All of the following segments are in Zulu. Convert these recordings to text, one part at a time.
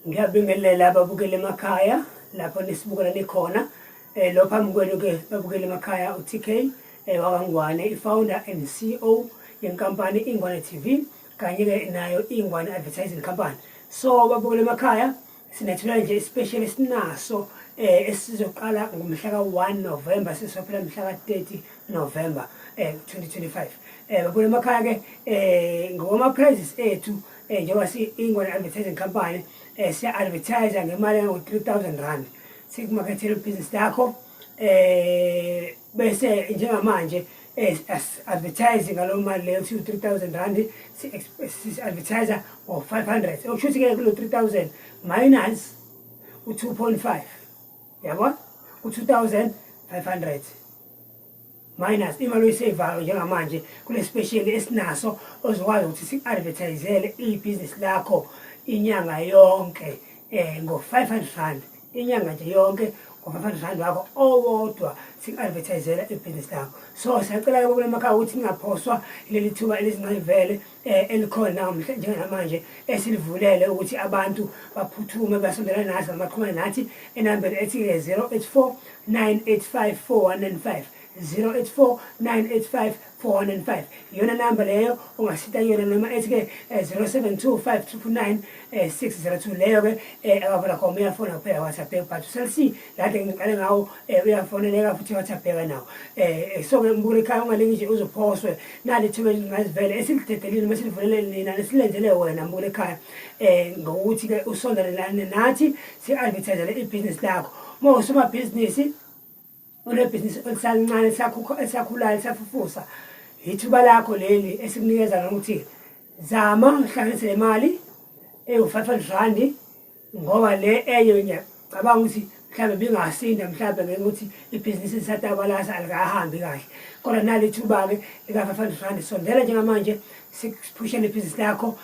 Ngiyabingelela ababukeli emakhaya lapho nisibukela nikhona. Lo phambi kwenu ke babukeli emakhaya uTK wakangwane, i-founder and CEO yenkampani Ingwane TV kanye ke nayo Ingwane Advertising Company. So babukeli emakhaya sinethula nje especially sinaso esizoqala ngomhla ka-1 November sisophela mhla ka-30 November 2025. Babukeli emakhaya ke ngoma prizes ethu njengoba si-Ingwane Advertising Company siya-advertise ngemali engu-R3,000 sikumarkethela ibhizinisi lakho bese njengamanje advertise ngalo mali leyo u-R3,000 si-advertise ngo-500 okusho ukuthi-ke kulo 3,000 minus u-2.5 yabo u-2,500 minus imali oyisevayo njengamanje kule special esinaso ozokwazi ukuthi si-advertisele ibhizinisi lakho inyanga yonke ngo-R500 inyanga nje yonke ngo-R500 wakho owodwa sik-advertisela ibhizinisi lakho. So siyacela-ke babukeli emakhaya ukuthi ningaphoswa leli thuba elizincayivele elikhona njengamanje esilivulele ukuthi abantu baphuthume basondela nathi baqhumane nathi enambeni ethi-ke 084 985 4195 084-985-4195 iyona namba leyo ungasita yona noma ethi-ke 0725999602 leyo-ke akavodacom uyafona kuphela WhatsApp but uCell lade ngiqale ngawo uyafoneleka futhi WhatsApp-eka nawo. So-ke mbukeli ekhaya ungalingi nje uzophoswe nali thuba elingazivele esilidedeli noma esilivulele nina nesilenzele wena mbukeli ekhaya ngokuthi-ke usondelelane nathi si-advertisele ibhizinisi lakho. Uma usomabhizinisi unebhizinisi elisancane esakhulayo esafufusa ithuba lakho leli esikunikeza nokuthi zama uhlanganise le mali ewu-R500 ngoba le enye ngiyacabanga ukuthi mhlawumbe bingasinda mhlawumbe ngekuthi ibhizinisi lisatabalasa alikahambi kahle kodwa nali ithuba-ke lika-R500 sondela njengamanje sikuphushele ibhizinisi lakho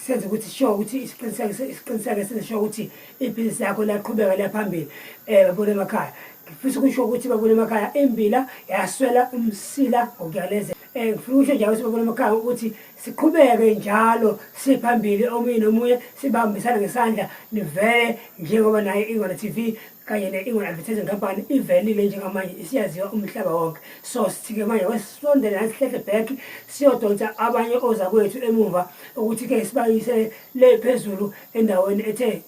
senze ukuthi sure ukuthi isiqiniseke senze sure ukuthi ibhizinisi lakho liyaqhubeka liya phambili. Babukeli emakhaya ngifisa ukusho ukuthi babukeli emakhaya imbila yaswela umsila ngokuyalezela. Ngifuna ukusho njalo ukuthi babukeli emakhaya ukuthi siqhubeke njalo siphambili omunye nomunye sibambisana ngesandla nivele njengoba naye Ingwane TV kanye ne-Ingwane Advertising Company ivelile njengamanje isiyaziwa umhlaba wonke. So sithi-ke manje wesisondele nasihlele back siyodonsa abanye oza kwethu emuva ukuthi-ke sibayise le phezulu endaweni ethe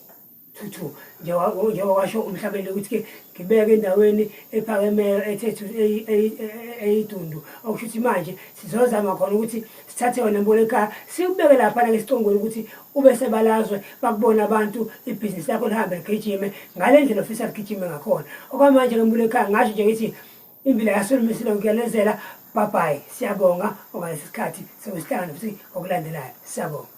thuthu njengoba kwasho umhlabeli ukuthi-ke ngibeke endaweni ephakemeyo ethe eyidundu okusho ukuthi manje sizozama khona ukuthi sithathe yona mbukeli ekhaya sikubeke laphana-ke esicongweni ukuthi ube sebalazwe bakubona abantu ibhizinisi lakho lihambe ligijime ngale ndlela ofisa ligijime ngakhona. Okwamanje-ke mbukeli ekhaya ngasho nje ngithi imbila yaswela umsila ngokuyalezela. Bye bye, siyabonga ngoba lesi sikhathi sokusihlangana futhi ngokulandelayo. Siyabonga.